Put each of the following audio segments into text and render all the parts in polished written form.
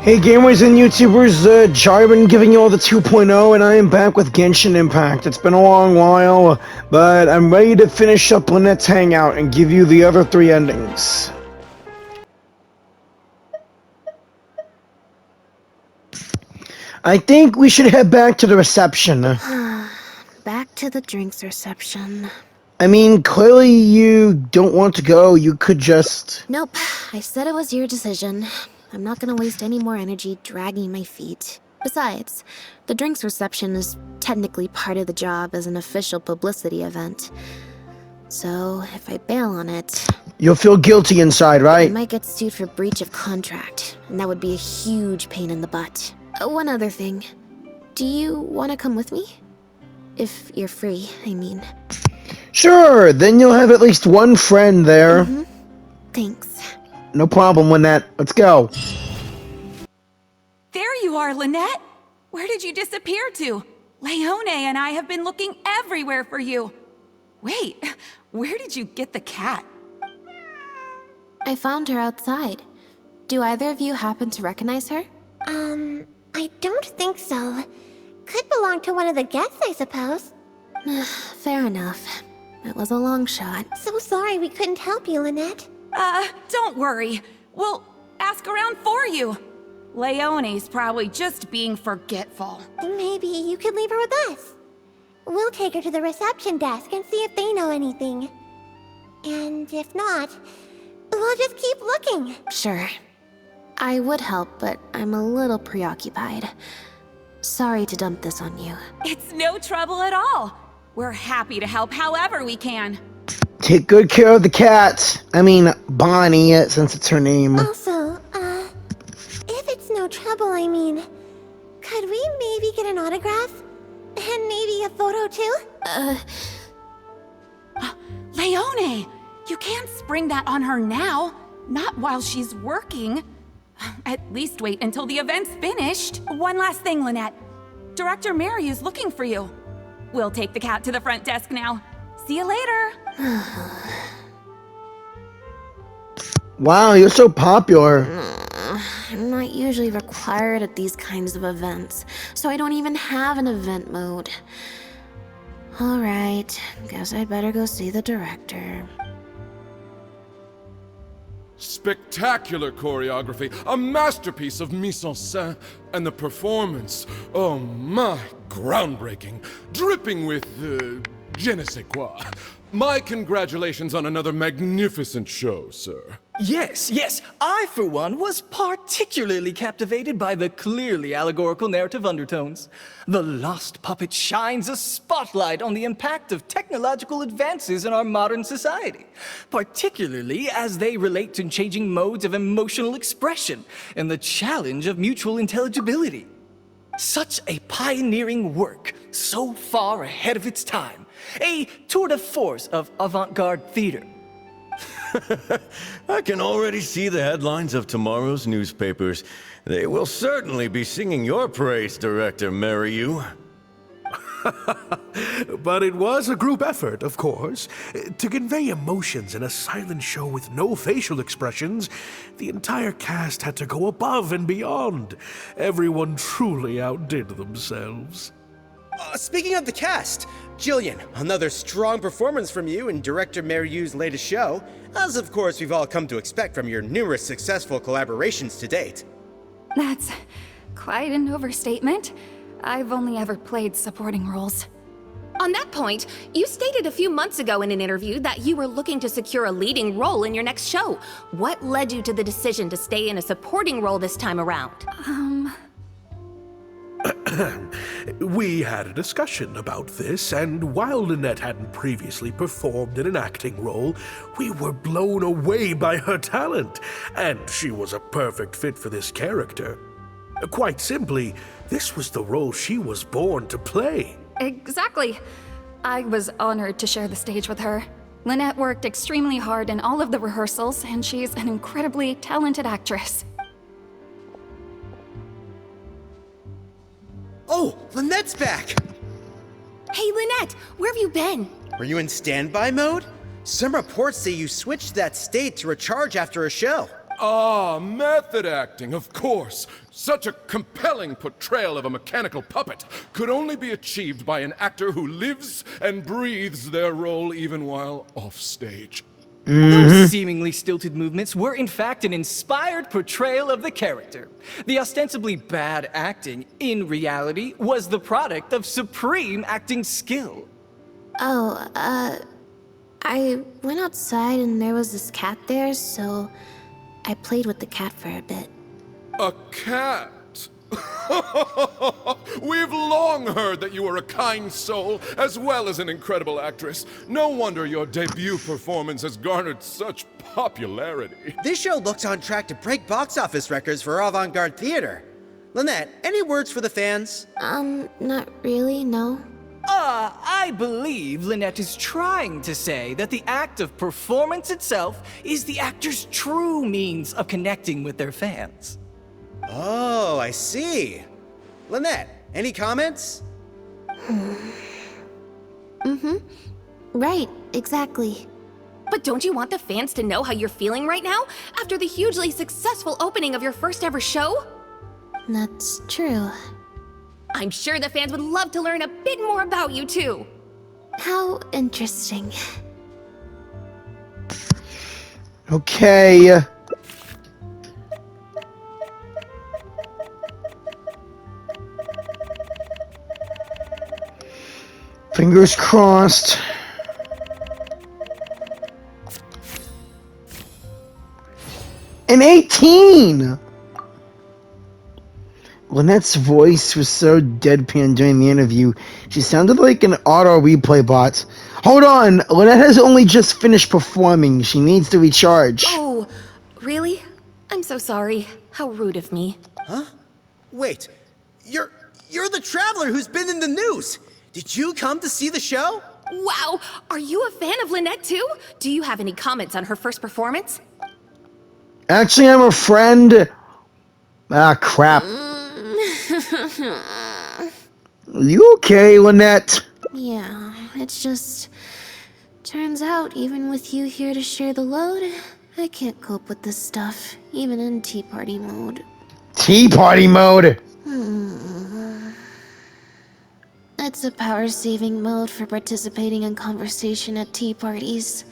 Hey gamers and YouTubers, Jyran giving you all the 2.0, and I am back with Genshin Impact. It's been a long while, but I'm ready to finish up Lynette's Hangout and give you the other 3 endings. I think we should head back to the reception. Back to the drinks reception. I mean, clearly you don't want to go, you could just... Nope, I said it was your decision. I'm not gonna waste any more energy dragging my feet. Besides, the drinks reception is technically part of the job as an official publicity event. So, if I bail on it... You'll feel guilty inside, right? I might get sued for breach of contract, and that would be a huge pain in the butt. One other thing. Do you want to come with me? If you're free, I mean. Sure, then you'll have at least one friend there. Thanks. No problem, Lynette. Let's go. There you are, Lynette! Where did you disappear to? Leone and I have been looking everywhere for you. Wait, where did you get the cat? I found her outside. Do either of you happen to recognize her? I don't think so. Could belong to one of the guests, I suppose. Fair enough. It was a long shot. So sorry we couldn't help you, Lynette. Don't worry. We'll ask around for you. Leone's probably just being forgetful. Maybe you could leave her with us. We'll take her to the reception desk and see if they know anything. And if not, we'll just keep looking. Sure. I would help, but I'm a little preoccupied. Sorry to dump this on you. It's no trouble at all. We're happy to help however we can. Take good care of the cat. I mean, Bonnie, since it's her name. Also, if it's no trouble, I mean, could we maybe get an autograph? And maybe a photo too? Leone! You can't spring that on her now. Not while she's working. At least wait until the event's finished. One last thing, Lynette. Director Maryu's looking for you. We'll take the cat to the front desk now. See you later. Wow, you're so popular. I'm not usually required at these kinds of events, so I don't even have an event mode. Alright, guess I'd better go see the director. Spectacular choreography, a masterpiece of mise-en-scène, and the performance, oh my, groundbreaking, dripping with, je ne sais quoi. My congratulations on another magnificent show, sir. Yes, I for one was particularly captivated by the clearly allegorical narrative undertones. The Lost Puppet shines a spotlight on the impact of technological advances in our modern society, particularly as they relate to changing modes of emotional expression and the challenge of mutual intelligibility. Such a pioneering work, so far ahead of its time. A tour de force of avant-garde theater. I can already see the headlines of tomorrow's newspapers. They will certainly be singing your praise, Director Maryu. But it was a group effort, of course. To convey emotions in a silent show with no facial expressions, the entire cast had to go above and beyond. Everyone truly outdid themselves. Speaking of the cast, Jyran, another strong performance from you in Director Maryu's latest show, as of course we've all come to expect from your numerous successful collaborations to date. That's quite an overstatement. I've only ever played supporting roles. On that point, you stated a few months ago in an interview that you were looking to secure a leading role in your next show. What led you to the decision to stay in a supporting role this time around? We had a discussion about this, and while Lynette hadn't previously performed in an acting role, we were blown away by her talent, and she was a perfect fit for this character. Quite simply, this was the role she was born to play. Exactly. I was honored to share the stage with her. Lynette worked extremely hard in all of the rehearsals, and she's an incredibly talented actress. Oh, Lynette's back! Hey, Lynette, where have you been? Were you in standby mode? Some reports say you switched to that state to recharge after a show. Ah, method acting, of course. Such a compelling portrayal of a mechanical puppet could only be achieved by an actor who lives and breathes their role even while offstage. Those seemingly stilted movements were in fact an inspired portrayal of the character. The ostensibly bad acting, in reality, was the product of supreme acting skill. Oh, I went outside and there was this cat there, so I played with the cat for a bit. A cat? We've long heard that you are a kind soul, as well as an incredible actress. No wonder your debut performance has garnered such popularity. This show looks on track to break box office records for avant-garde theater. Lynette, any words for the fans? Not really, no. I believe Lynette is trying to say that the act of performance itself is the actor's true means of connecting with their fans. Oh, I see. Lynette, any comments? Right, exactly. But don't you want the fans to know how you're feeling right now, after the hugely successful opening of your first ever show? That's true. I'm sure the fans would love to learn a bit more about you, too. How interesting. Okay. Fingers crossed. An 18! Lynette's voice was so deadpan during the interview. She sounded like an auto replay bot. Hold on! Lynette has only just finished performing. She needs to recharge. Oh, really? I'm so sorry. How rude of me. Huh? Wait, you're the traveler who's been in the news! Did you come to see the show? Wow! Are you a fan of Lynette, too? Do you have any comments on her first performance? Actually, I'm a friend. Ah, crap. You okay, Lynette? Yeah, it's just... Turns out, even with you here to share the load, I can't cope with this stuff, even in Tea Party mode. Tea Party mode? It's a power-saving mode for participating in conversation at tea parties.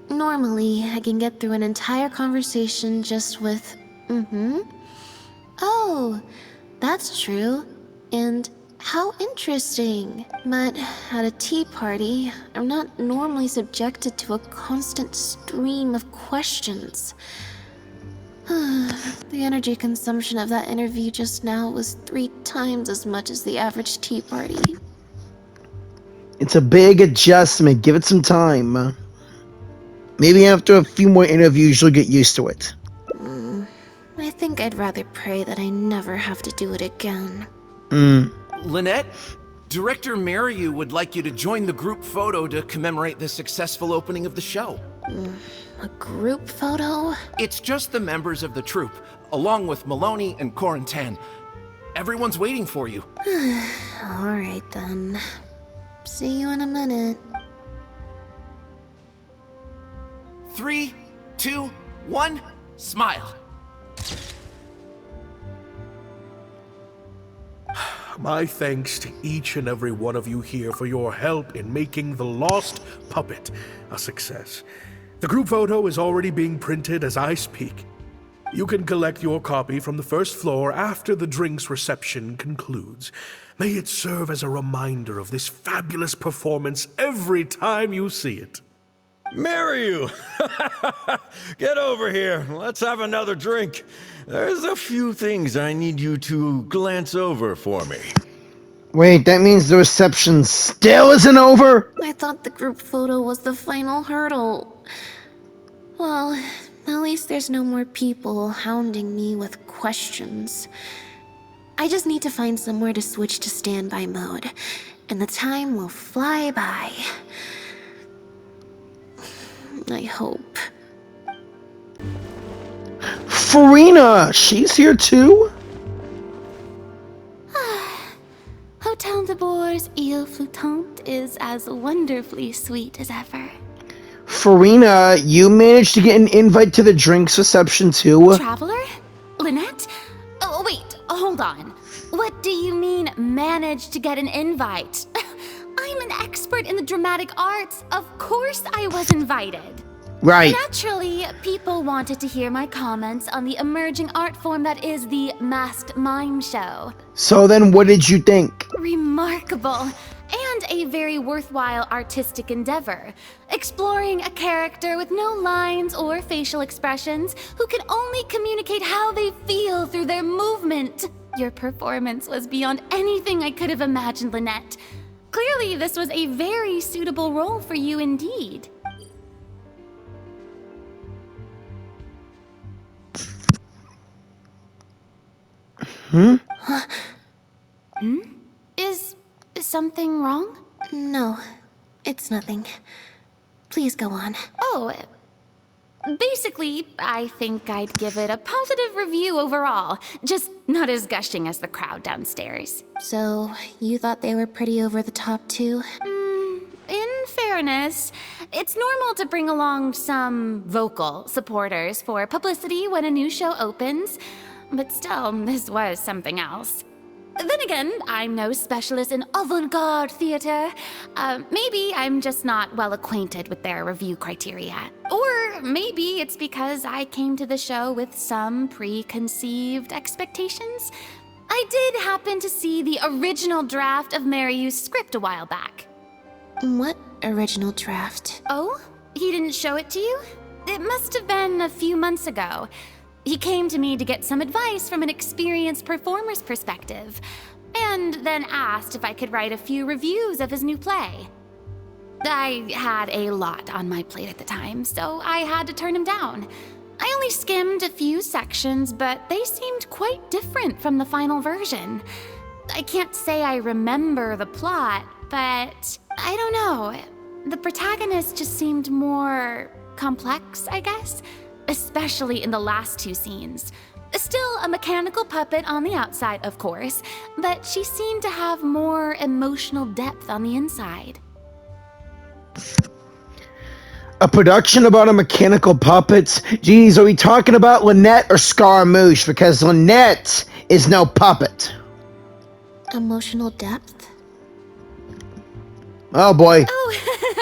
Normally, I can get through an entire conversation just with, Oh, that's true. And how interesting. But at a tea party, I'm not normally subjected to a constant stream of questions. The energy consumption of that interview just now was 3 times as much as the average tea party. It's a big adjustment. Give it some time. Maybe after a few more interviews, you'll get used to it. I think I'd rather pray that I never have to do it again. Lynette, Director Mariu would like you to join the group photo to commemorate the successful opening of the show. A group photo? It's just the members of the troupe, along with Maloney and Corentin. Everyone's waiting for you. Alright then. See you in a minute. 3, 2, 1, smile. My thanks to each and every one of you here for your help in making The Lost Puppet a success. The group photo is already being printed as I speak. You can collect your copy from the first floor after the drinks reception concludes. May it serve as a reminder of this fabulous performance every time you see it. Mariu! Get over here. Let's have another drink. There's a few things I need you to glance over for me. Wait, that means the reception still isn't over? I thought the group photo was the final hurdle. Well, at least there's no more people hounding me with questions. I just need to find somewhere to switch to standby mode, and the time will fly by. I hope. Farina! She's here too? Hotel de Bour's Ile Flottante is as wonderfully sweet as ever. Farina, you managed to get an invite to the drinks reception too? Traveler? Lynette? Oh, wait, hold on. What do you mean, managed to get an invite? I'm an expert in the dramatic arts. Of course I was invited. Right. Naturally, people wanted to hear my comments on the emerging art form that is the masked mime show. So then what did you think? Remarkable. And a very worthwhile artistic endeavor. Exploring a character with no lines or facial expressions who can only communicate how they feel through their movement. Your performance was beyond anything I could have imagined, Lynette. Clearly, this was a very suitable role for you indeed. Is something wrong? No, it's nothing. Please go on. Oh, basically, I think I'd give it a positive review overall. Just not as gushing as the crowd downstairs. So, you thought they were pretty over the top too? In fairness, it's normal to bring along some vocal supporters for publicity when a new show opens. But still, this was something else. Then again, I'm no specialist in avant-garde theater. Maybe I'm just not well acquainted with their review criteria. Or maybe it's because I came to the show with some preconceived expectations. I did happen to see the original draft of Maryu's script a while back. What original draft? Oh? He didn't show it to you? It must have been a few months ago. He came to me to get some advice from an experienced performer's perspective, and then asked if I could write a few reviews of his new play. I had a lot on my plate at the time, so I had to turn him down. I only skimmed a few sections, but they seemed quite different from the final version. I can't say I remember the plot, but I don't know. The protagonist just seemed more complex, I guess. Especially in the last two scenes. Still a mechanical puppet on the outside, of course, but she seemed to have more emotional depth on the inside. A production about a mechanical puppet? Geez, are we talking about Lynette or Scaramouche? Because Lynette is no puppet. Emotional depth? Oh boy. Oh,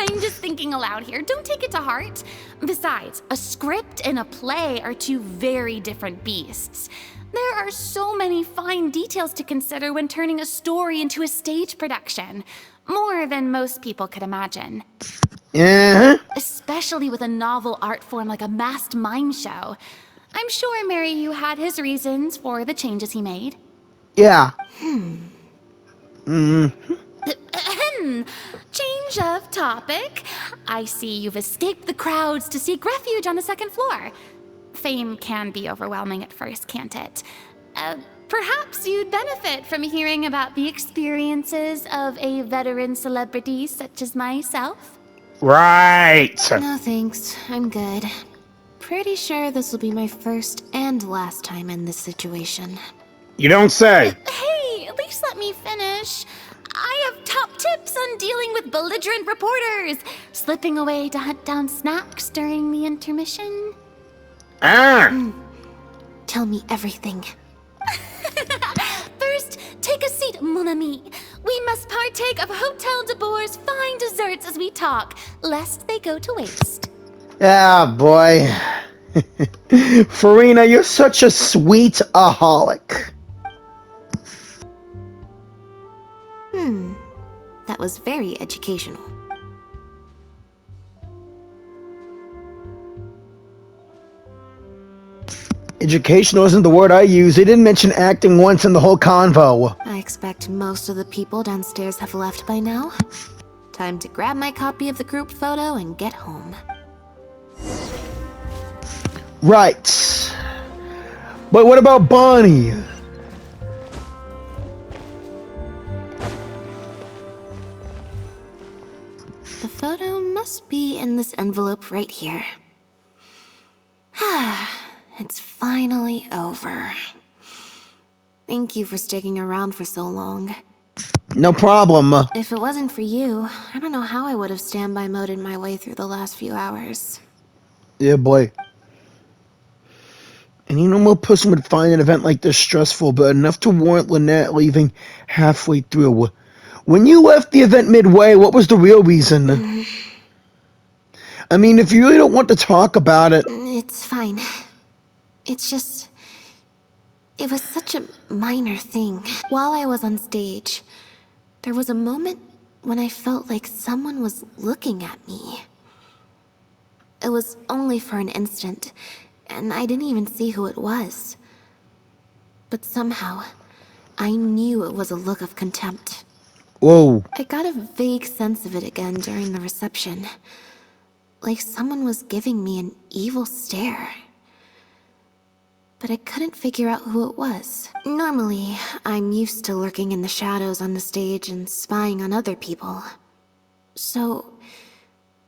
I'm just thinking aloud here. Don't take it to heart. Besides, a script and a play are two very different beasts. There are so many fine details to consider when turning a story into a stage production. More than most people could imagine. Uh-huh. Especially with a novel art form like a masked mime show. I'm sure Maryu had his reasons for the changes he made. Yeah. Change of topic. I see you've escaped the crowds to seek refuge on the second floor. Fame can be overwhelming at first, can't it? Perhaps you'd benefit from hearing about the experiences of a veteran celebrity such as myself. Right. No thanks, I'm good. Pretty sure this will be my first and last time in this situation. You don't say. Hey, at least let me finish. I have top tips on dealing with belligerent reporters, slipping away to hunt down snacks during the intermission. Tell me everything. First, take a seat, mon ami. We must partake of Hotel de Boer's fine desserts as we talk, lest they go to waste. Ah, boy. Farina, you're such a sweet-aholic. That was very educational. Educational isn't the word I use. They didn't mention acting once in the whole convo. I expect most of the people downstairs have left by now. Time to grab my copy of the group photo and get home. Right. But what about Bonnie? The photo must be in this envelope right here. It's finally over. Thank you for sticking around for so long. No problem. If it wasn't for you, I don't know how I would have standby moded my way through the last few hours. Yeah, boy. Any normal person would find an event like this stressful, but enough to warrant Lynette leaving halfway through. When you left the event midway, what was the real reason? I mean, if you really don't want to talk about it... It's fine. It's just... It was such a minor thing. While I was on stage, there was a moment when I felt like someone was looking at me. It was only for an instant, and I didn't even see who it was. But somehow, I knew it was a look of contempt. Whoa. I got a vague sense of it again during the reception. Like someone was giving me an evil stare. But I couldn't figure out who it was. Normally, I'm used to lurking in the shadows on the stage and spying on other people. So,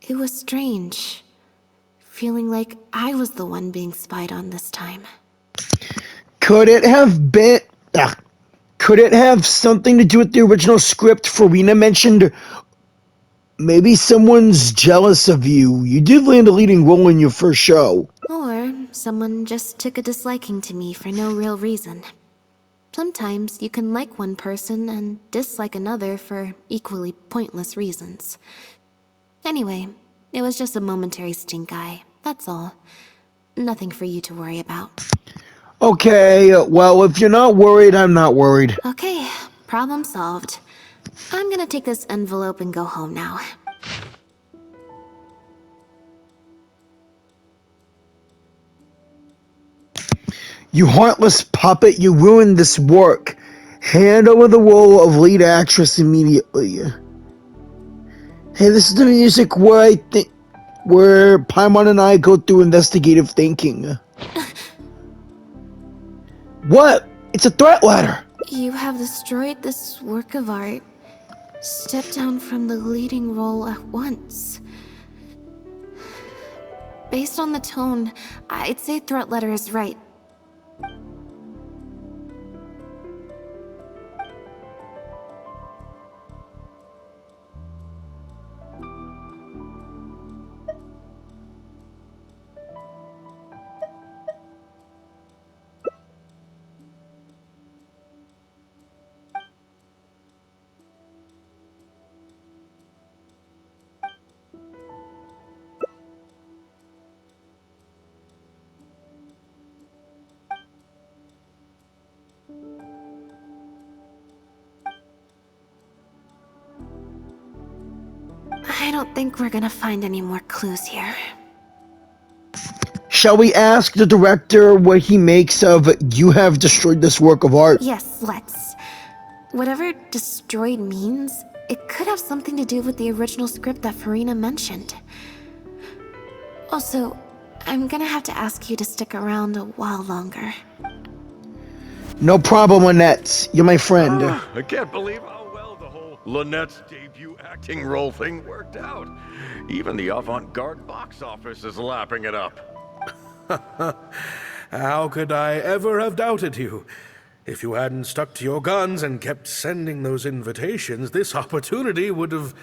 it was strange, feeling like I was the one being spied on this time. Could it have been... Could it have something to do with the original script Farina mentioned? Maybe someone's jealous of you. You did land a leading role in your first show. Or someone just took a disliking to me for no real reason. Sometimes you can like one person and dislike another for equally pointless reasons. Anyway, it was just a momentary stink eye, that's all. Nothing for you to worry about. Okay, well, if you're not worried, I'm not worried. Okay, problem solved. I'm gonna take this envelope and go home now. You heartless puppet, you ruined this work. Hand over the role of lead actress immediately. Hey, this is the music where Paimon and I go through investigative thinking. What? It's a threat letter. You have destroyed this work of art. Step down from the leading role at once. Based on the tone, I'd say threat letter is right. I don't think we're gonna find any more clues here. Shall we ask the director what he makes of "you have destroyed this work of art"? Yes, let's. Whatever destroyed means, it could have something to do with the original script that Farina mentioned. Also, I'm gonna have to ask you to stick around a while longer. No problem, Lynette. You're my friend. I can't believe how well the whole Lynette's debut acting role thing worked out. Even the avant-garde box office is lapping it up. How could I ever have doubted you? If you hadn't stuck to your guns and kept sending those invitations, this opportunity would have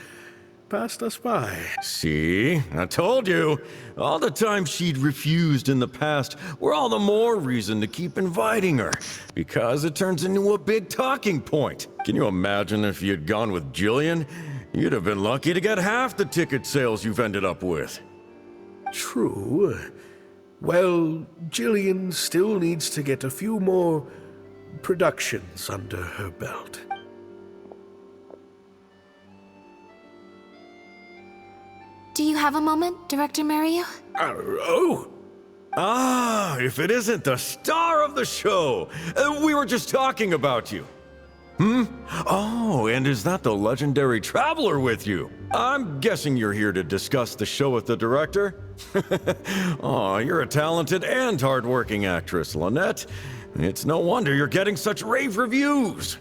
passed us by. See? I told you. All the times she'd refused in the past were all the more reason to keep inviting her. Because it turns into a big talking point. Can you imagine if you'd gone with Jyran? You'd have been lucky to get half the ticket sales you've ended up with. True. Well, Jyran still needs to get a few more productions under her belt. Do you have a moment, Director Mario? Oh! Ah, if it isn't the star of the show! We were just talking about you. Oh, and is that the legendary traveler with you? I'm guessing you're here to discuss the show with the director? Oh, you're a talented and hardworking actress, Lynette. It's no wonder you're getting such rave reviews.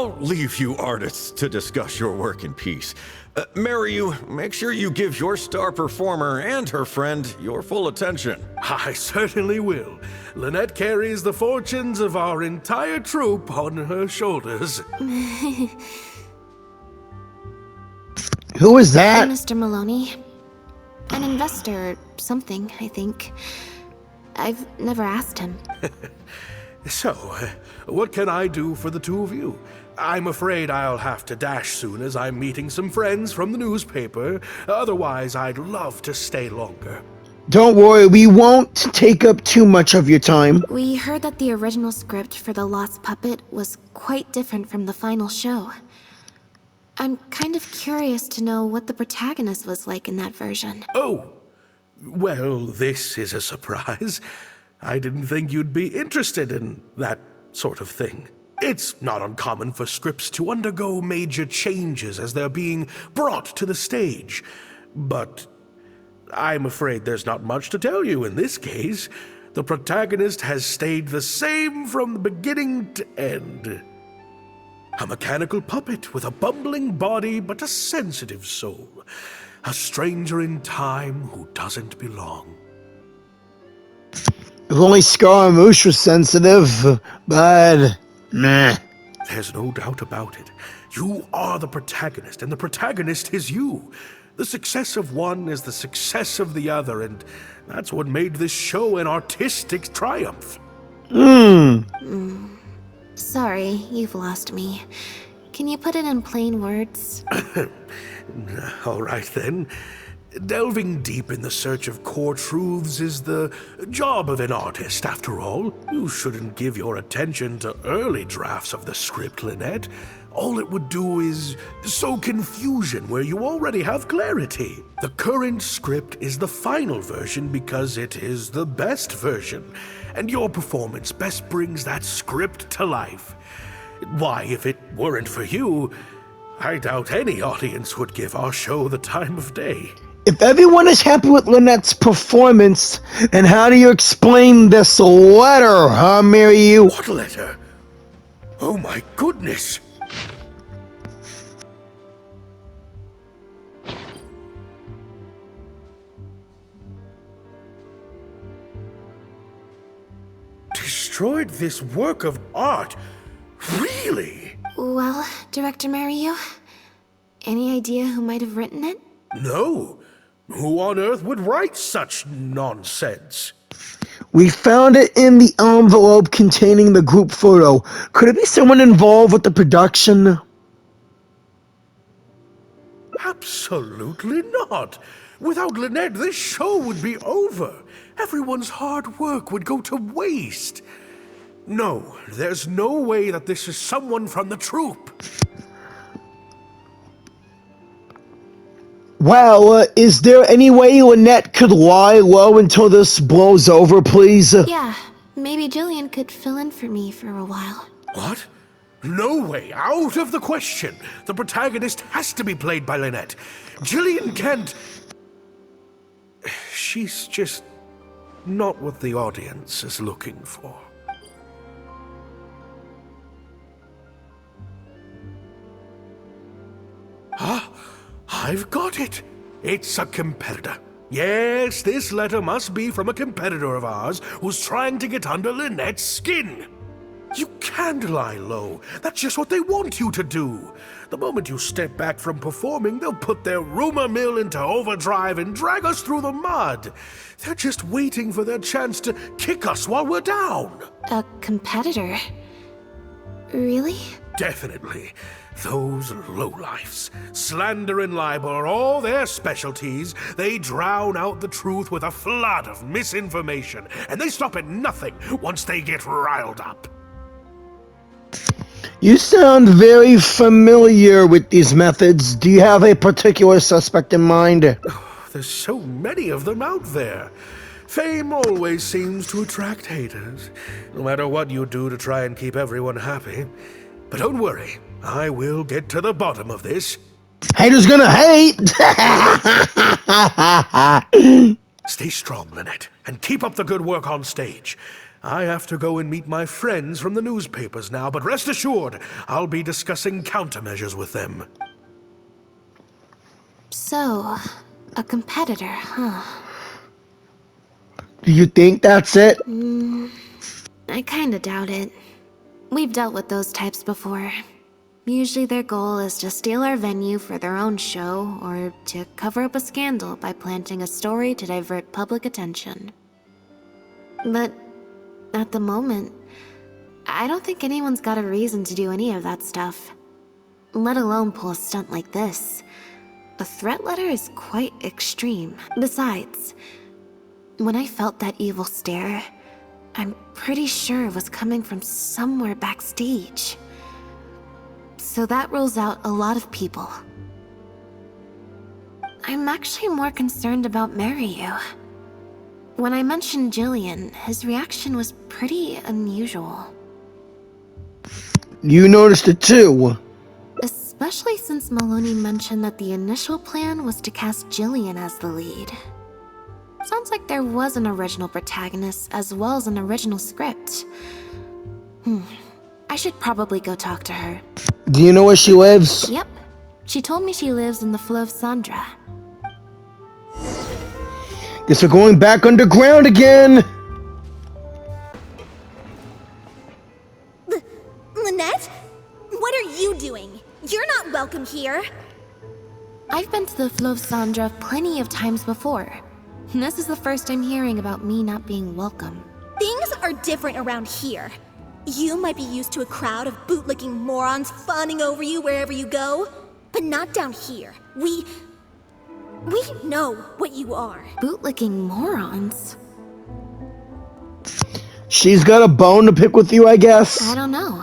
I'll leave you artists to discuss your work in peace. Maryu, make sure you give your star performer and her friend your full attention. I certainly will. Lynette carries the fortunes of our entire troupe on her shoulders. Who is that? Mr. Maloney. An investor or something, I think. I've never asked him. So, what can I do for the two of you? I'm afraid I'll have to dash soon as I'm meeting some friends from the newspaper. Otherwise, I'd love to stay longer. Don't worry, we won't take up too much of your time. We heard that the original script for The Lost Puppet was quite different from the final show. I'm kind of curious to know what the protagonist was like in that version. Oh, well, this is a surprise. I didn't think you'd be interested in that sort of thing. It's not uncommon for scripts to undergo major changes as they're being brought to the stage. But I'm afraid there's not much to tell you in this case. The protagonist has stayed the same from the beginning to end. A mechanical puppet with a bumbling body but a sensitive soul. A stranger in time who doesn't belong. If only Scaramouche was sensitive, but meh. There's no doubt about it. You are the protagonist, and the protagonist is you. The success of one is the success of the other, and that's what made this show an artistic triumph. Sorry, you've lost me. Can you put it in plain words? All right, then. Delving deep in the search of core truths is the job of an artist, after all. You shouldn't give your attention to early drafts of the script, Lynette. All it would do is sow confusion where you already have clarity. The current script is the final version because it is the best version, and your performance best brings that script to life. Why, if it weren't for you, I doubt any audience would give our show the time of day. If everyone is happy with Lynette's performance, then how do you explain this letter, huh, Maryu? What letter? Oh my goodness! Destroyed this work of art? Really? Well, Director Maryu, any idea who might have written it? No. Who on earth would write such nonsense? We found it in the envelope containing the group photo. Could it be someone involved with the production? Absolutely not. Without Lynette, this show would be over. Everyone's hard work would go to waste. No, there's no way that this is someone from the troupe. Well, is there any way Lynette could lie low until this blows over, please? Yeah, maybe Jyran could fill in for me for a while. What? No way, out of the question. The protagonist has to be played by Lynette. Jyran can't... She's just not what the audience is looking for. Ah, I've got it. It's a competitor. Yes, this letter must be from a competitor of ours who's trying to get under Lynette's skin. You can't lie low. That's just what they want you to do. The moment you step back from performing, they'll put their rumor mill into overdrive and drag us through the mud. They're just waiting for their chance to kick us while we're down. A competitor? Really? Definitely. Those lowlifes. Slander and libel are all their specialties. They drown out the truth with a flood of misinformation, and they stop at nothing once they get riled up. You sound very familiar with these methods. Do you have a particular suspect in mind? There's so many of them out there. Fame always seems to attract haters, no matter what you do to try and keep everyone happy. But don't worry, I will get to the bottom of this. Haters gonna hate! Stay strong, Lynette, and keep up the good work on stage. I have to go and meet my friends from the newspapers now, but rest assured, I'll be discussing countermeasures with them. So, a competitor, huh? Do you think that's it? I kinda doubt it. We've dealt with those types before. Usually their goal is to steal our venue for their own show, or to cover up a scandal by planting a story to divert public attention. But at the moment, I don't think anyone's got a reason to do any of that stuff. Let alone pull a stunt like this. A threat letter is quite extreme. Besides, when I felt that evil stare, I'm pretty sure it was coming from somewhere backstage. So that rules out a lot of people. I'm actually more concerned about Maryu. When I mentioned Jyran, his reaction was pretty unusual. You noticed it too. Especially since Maloney mentioned that the initial plan was to cast Jyran as the lead. Sounds like there was an original protagonist as well as an original script. I should probably go talk to her. Do you know where she lives? Yep. She told me she lives in the Fleuve Sandra. Guess we're going back underground again! Lynette? What are you doing? You're not welcome here. I've been to the Fleuve Sandra plenty of times before. This is the first I'm hearing about me not being welcome. Things are different around here. You might be used to a crowd of bootlicking morons fawning over you wherever you go, but not down here. We know what you are. Bootlicking morons? She's got a bone to pick with you, I guess? I don't know.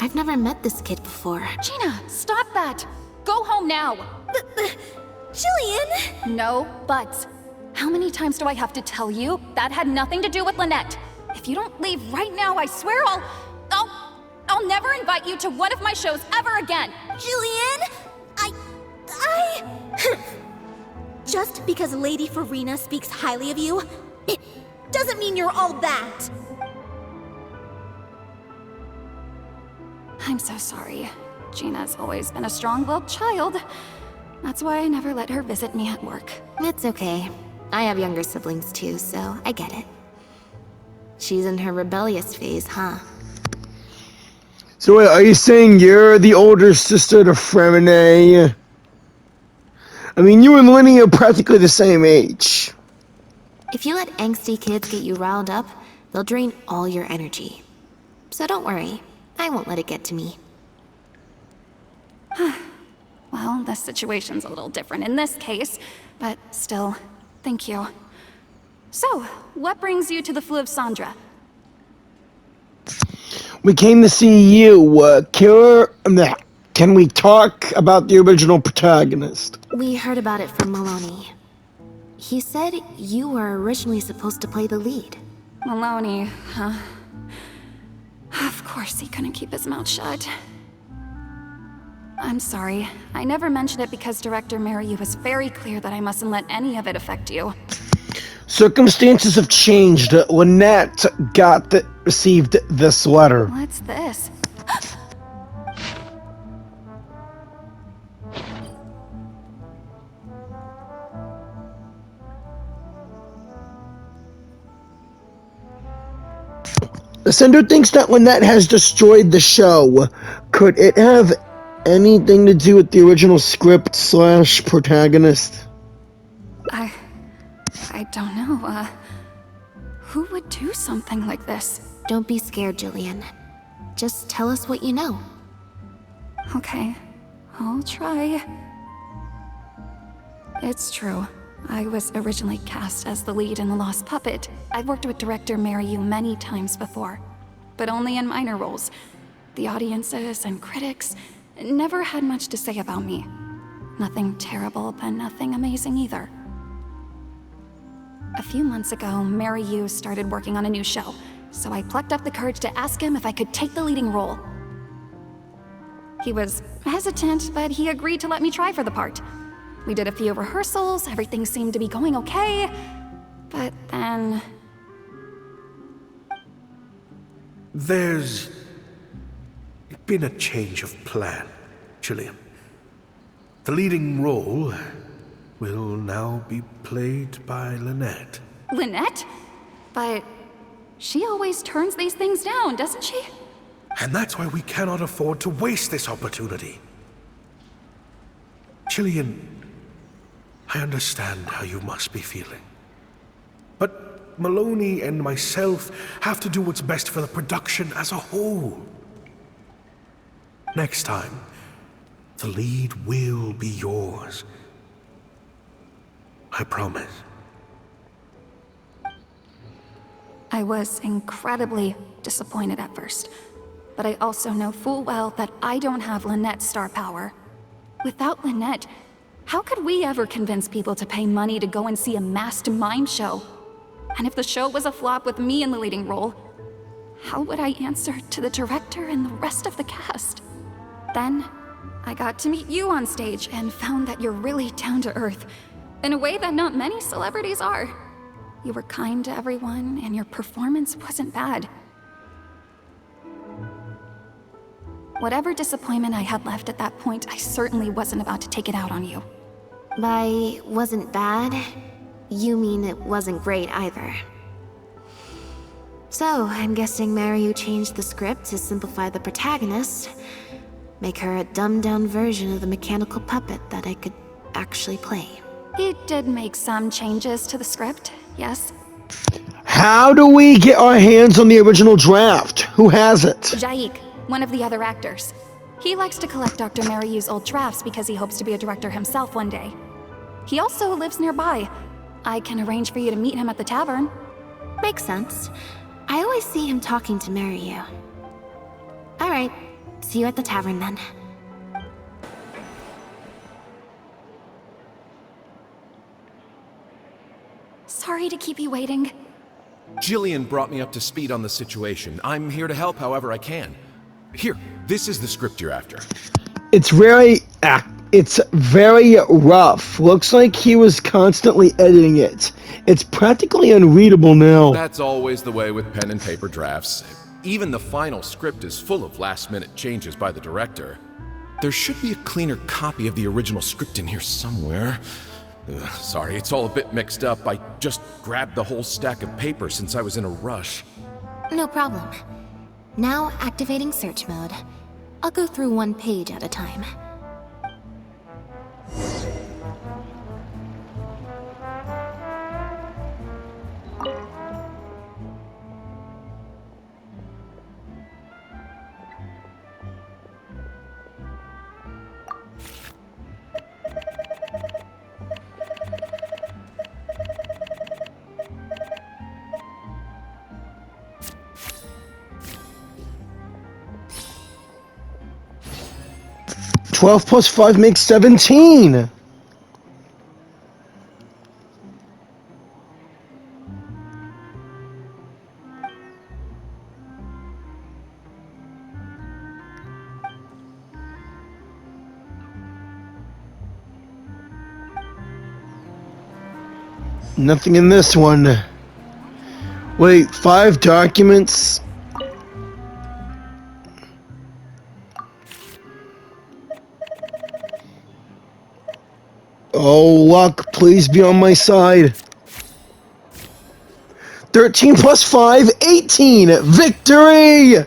I've never met this kid before. Gina, stop that! Go home now! Jillian! No buts. How many times do I have to tell you? That had nothing to do with Lynette. If you don't leave right now, I swear I'll never invite you to one of my shows ever again! Jillian! Just because Lady Farina speaks highly of you, it doesn't mean you're all that! I'm so sorry. Gina's always been a strong-willed child. That's why I never let her visit me at work. It's okay. I have younger siblings too, so I get it. She's in her rebellious phase, huh? So wait, are you saying you're the older sister to Fremine? I mean, you and Lenny are practically the same age. If you let angsty kids get you riled up, they'll drain all your energy. So don't worry, I won't let it get to me. Well, this situation's a little different in this case, but still, thank you. So, what brings you to the Fleuve Sandra? We came to see you, Can we talk about the original protagonist? We heard about it from Maloney. He said you were originally supposed to play the lead. Maloney, huh? Of course he couldn't keep his mouth shut. I'm sorry. I never mentioned it because Director Maryu was very clear that I mustn't let any of it affect you. Circumstances have changed. Lynette received this letter. What's this? The sender thinks that Lynette has destroyed the show. Could it have anything to do with the original script / protagonist? I don't know, who would do something like this? Don't be scared, Jillian. Just tell us what you know. Okay, I'll try. It's true. I was originally cast as the lead in The Lost Puppet. I've worked with director Maryu many times before, but only in minor roles. The audiences and critics never had much to say about me. Nothing terrible, but nothing amazing either. A few months ago, Maryu started working on a new show, so I plucked up the courage to ask him if I could take the leading role. He was hesitant, but he agreed to let me try for the part. We did a few rehearsals, everything seemed to be going okay, but then... There's been a change of plan, Jyran. The leading role will now be played by Lynette. Lynette? But she always turns these things down, doesn't she? And that's why we cannot afford to waste this opportunity. Jyran, I understand how you must be feeling. But Maloney and myself have to do what's best for the production as a whole. Next time, the lead will be yours. I promise. I was incredibly disappointed at first, but I also know full well that I don't have Lynette's star power. Without Lynette, how could we ever convince people to pay money to go and see a masked mime show? And if the show was a flop with me in the leading role, how would I answer to the director and the rest of the cast? Then, I got to meet you on stage and found that you're really down to earth, in a way that not many celebrities are. You were kind to everyone, and your performance wasn't bad. Whatever disappointment I had left at that point, I certainly wasn't about to take it out on you. By wasn't bad, you mean it wasn't great either. So, I'm guessing Mariu changed the script to simplify the protagonist, make her a dumbed-down version of the mechanical puppet that I could actually play. He did make some changes to the script, yes? How do we get our hands on the original draft? Who has it? Jaik, one of the other actors. He likes to collect Dr. Mariu's old drafts because he hopes to be a director himself one day. He also lives nearby. I can arrange for you to meet him at the tavern. Makes sense. I always see him talking to Mariu. Alright, see you at the tavern then. Sorry to keep you waiting. Jyran brought me up to speed on the situation. I'm here to help however I can. Here, this is the script you're after. It's very rough. Looks like he was constantly editing it. It's practically unreadable now. That's always the way with pen and paper drafts. Even the final script is full of last-minute changes by the director. There should be a cleaner copy of the original script in here somewhere. Sorry, it's all a bit mixed up. I just grabbed the whole stack of paper since I was in a rush. No problem. Now activating search mode. I'll go through one page at a time. Twelve plus 5 makes 17. Nothing in this one. Wait, 5 documents? Oh, luck, please be on my side. 13 plus 5, 18! Victory!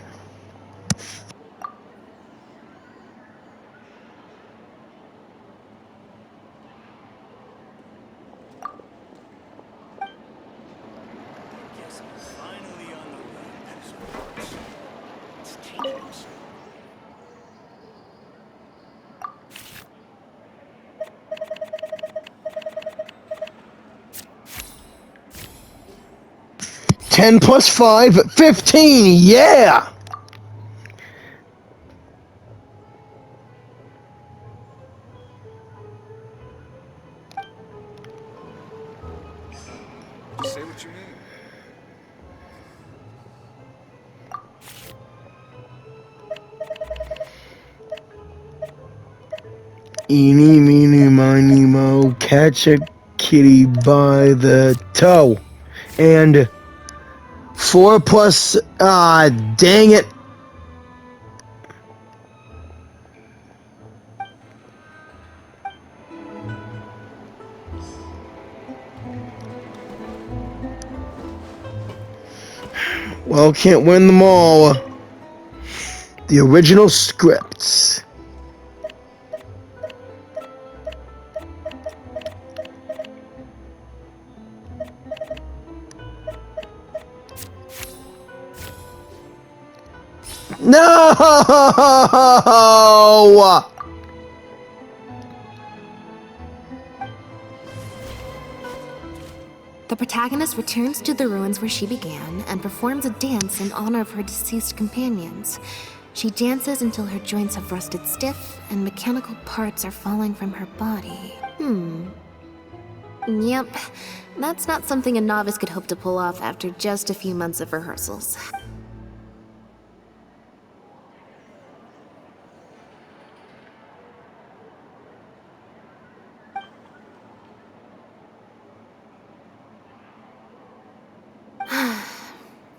Ten plus 5, 15, yeah! Say what you mean. Eeny, meeny, miny, mo, catch a kitty by the toe. And 4 plus, dang it. Well, can't win them all. The original scripts. No! The protagonist returns to the ruins where she began and performs a dance in honor of her deceased companions. She dances until her joints have rusted stiff and mechanical parts are falling from her body. Yep, that's not something a novice could hope to pull off after just a few months of rehearsals.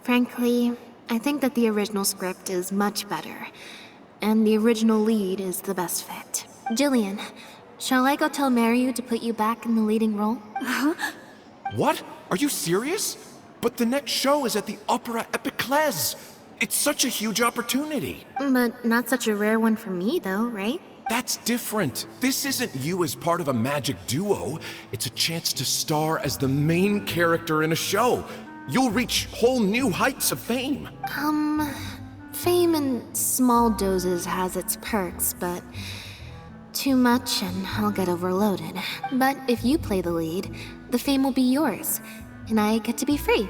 Frankly, I think that the original script is much better, and the original lead is the best fit. Jyran, shall I go tell Maryu to put you back in the leading role? What? Are you serious? But the next show is at the Opera Epiclese. It's such a huge opportunity. But not such a rare one for me, though, right? That's different. This isn't you as part of a magic duo. It's a chance to star as the main character in a show. You'll reach whole new heights of fame. Fame in small doses has its perks, but too much and I'll get overloaded. But if you play the lead, the fame will be yours, and I get to be free.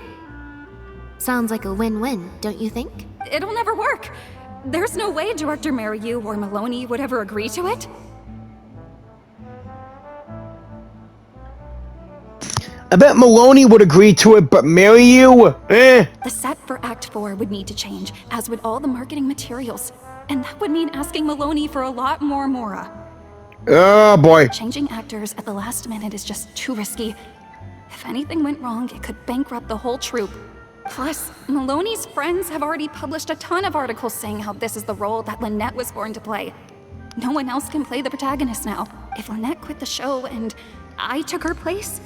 Sounds like a win-win, don't you think? It'll never work. There's no way Director Maryu or Maloney would ever agree to it. I bet Maloney would agree to it, but Maryu? The set for Act 4 would need to change, as would all the marketing materials. And that would mean asking Maloney for a lot more Mora. Oh boy. Changing actors at the last minute is just too risky. If anything went wrong, it could bankrupt the whole troupe. Plus, Maloney's friends have already published a ton of articles saying how this is the role that Lynette was born to play. No one else can play the protagonist now. If Lynette quit the show and I took her place,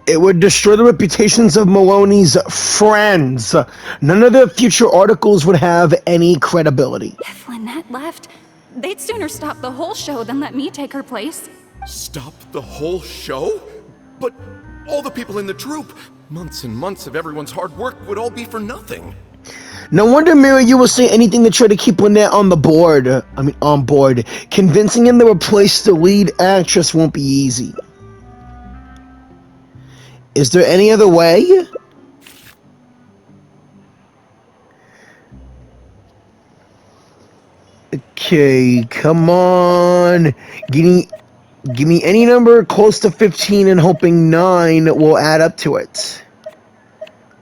it would destroy the reputations of Maloney's friends. None of the future articles would have any credibility. If Lynette left, they'd sooner stop the whole show than let me take her place. Stop the whole show? But all the people in the troupe, months and months of everyone's hard work would all be for nothing. No wonder Maryu will say anything to try to keep Lynette on board. Convincing him to replace the lead actress won't be easy. Is there any other way? Okay, come on. Give me any number close to 15 and hoping 9 will add up to it.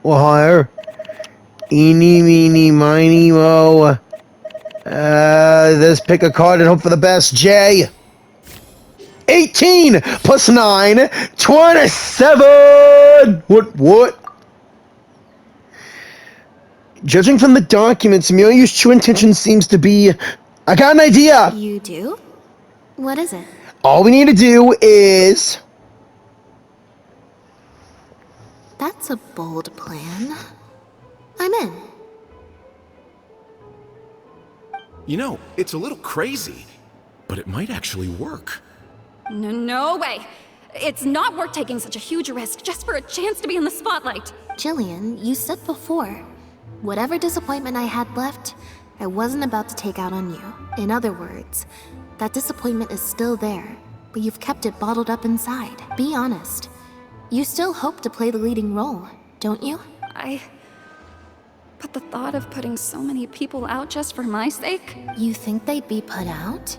Or higher. Eeny, meeny, miny, mo. Let's pick a card and hope for the best. J. 18 plus 9, 27! What? Judging from the documents, Maryu's true intention seems to be... I got an idea! You do? What is it? All we need to do is... That's a bold plan. I'm in. You know, it's a little crazy, but it might actually work. No way. It's not worth taking such a huge risk just for a chance to be in the spotlight. Jillian, you said before, whatever disappointment I had left, I wasn't about to take out on you. In other words, that disappointment is still there, but you've kept it bottled up inside. Be honest. You still hope to play the leading role, don't you? But the thought of putting so many people out just for my sake? You think they'd be put out?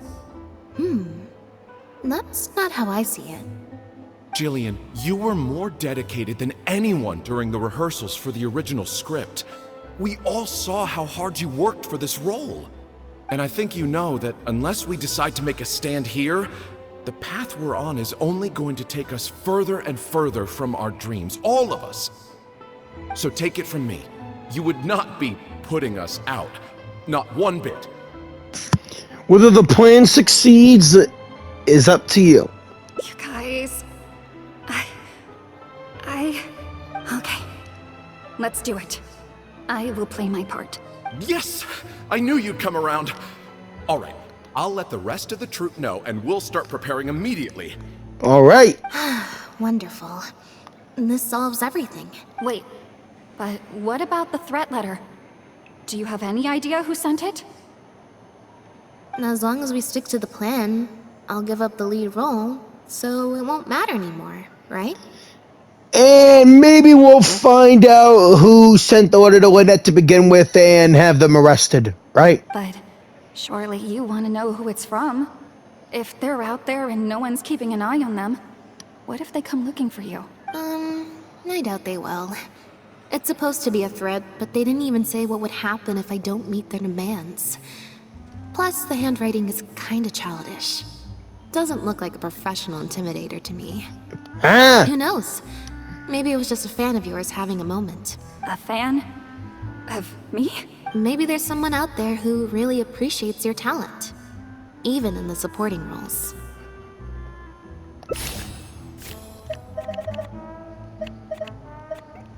That's not how I see it. Jillian, you were more dedicated than anyone during the rehearsals for the original script. We all saw how hard you worked for this role. And I think you know that unless we decide to make a stand here, the path we're on is only going to take us further and further from our dreams, all of us. So take it from me, you would not be putting us out. Not one bit. Whether the plan succeeds is up to you. You guys... Okay. Let's do it. I will play my part. Yes! I knew you'd come around. All right, I'll let the rest of the troupe know and we'll start preparing immediately. All right. Wonderful. This solves everything. Wait, but what about the threat letter? Do you have any idea who sent it? As long as we stick to the plan, I'll give up the lead role, so it won't matter anymore, right? And maybe we'll find out who sent the letter to Lynette to begin with and have them arrested, right? But surely you want to know who it's from. If they're out there and no one's keeping an eye on them, what if they come looking for you? I doubt they will. It's supposed to be a threat, but they didn't even say what would happen if I don't meet their demands. Plus, the handwriting is kinda childish. Doesn't look like a professional intimidator to me. Who knows? Maybe it was just a fan of yours having a moment. A fan? Of me? Maybe there's someone out there who really appreciates your talent. Even in the supporting roles.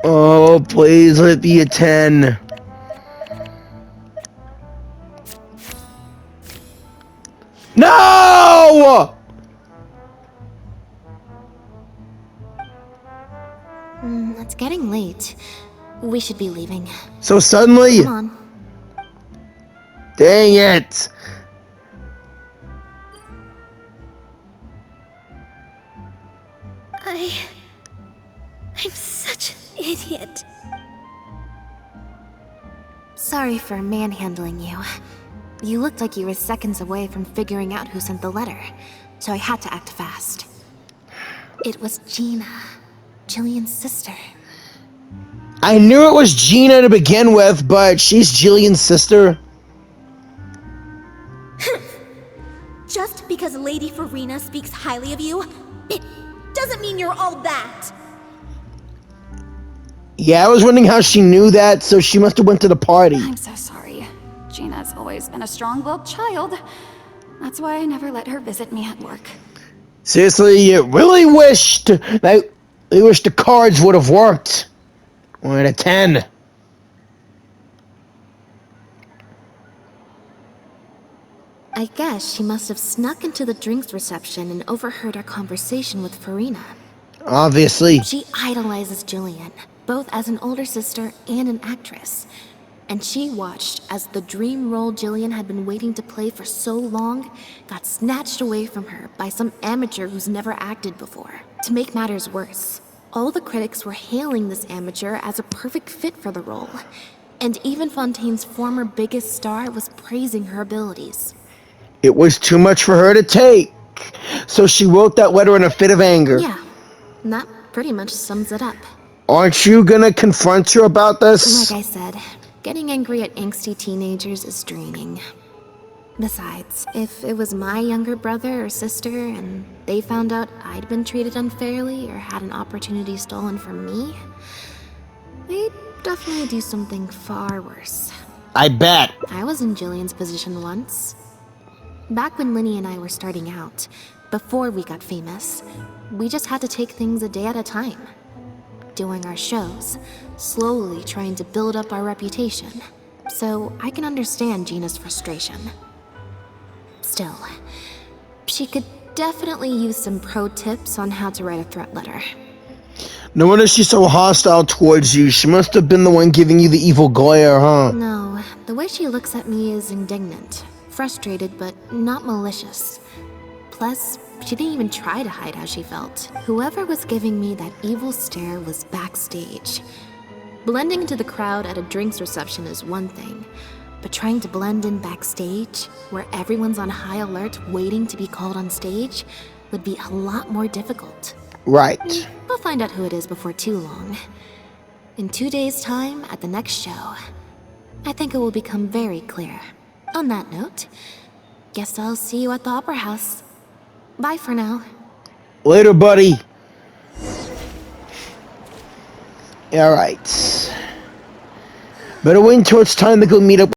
Oh, please let it be a 10. No! It's getting late. We should be leaving. So suddenly? Come on. Dang it! I'm such an idiot. Sorry for manhandling you. You looked like you were seconds away from figuring out who sent the letter, so I had to act fast. It was Gina, Jillian's sister. I knew it was Gina to begin with, but she's Jillian's sister. Just because Lady Farina speaks highly of you, it doesn't mean you're all that. Yeah, I was wondering how she knew that, so she must have went to the party. I'm so sorry. Gina's always been a strong-willed child. That's why I never let her visit me at work. Seriously, you really wished that the cards would have worked. 1 out of 10. I guess she must have snuck into the drinks reception and overheard our conversation with Farina. Obviously. She idolizes Jillian, both as an older sister and an actress. And she watched as the dream role Jillian had been waiting to play for so long got snatched away from her by some amateur who's never acted before. To make matters worse, all the critics were hailing this amateur as a perfect fit for the role. And even Fontaine's former biggest star was praising her abilities. It was too much for her to take. So she wrote that letter in a fit of anger. Yeah, that pretty much sums it up. Aren't you gonna confront her about this? Like I said, getting angry at angsty teenagers is draining. Besides, if it was my younger brother or sister and they found out I'd been treated unfairly or had an opportunity stolen from me, they'd definitely do something far worse. I bet. I was in Jillian's position once. Back when Linny and I were starting out, before we got famous, we just had to take things a day at a time. Doing our shows, slowly trying to build up our reputation. So I can understand Gina's frustration. Still, she could definitely use some pro tips on how to write a threat letter. No wonder she's so hostile towards you. She must have been the one giving you the evil glare, huh? No, the way she looks at me is indignant. Frustrated, but not malicious. Plus, she didn't even try to hide how she felt. Whoever was giving me that evil stare was backstage. Blending into the crowd at a drinks reception is one thing, but trying to blend in backstage, where everyone's on high alert waiting to be called on stage, would be a lot more difficult. Right. We'll find out who it is before too long. In 2 days' time, at the next show, I think it will become very clear. On that note, guess I'll see you at the Opera House. Bye for now. Later, buddy. Alright. Better wait until it's time to go meet up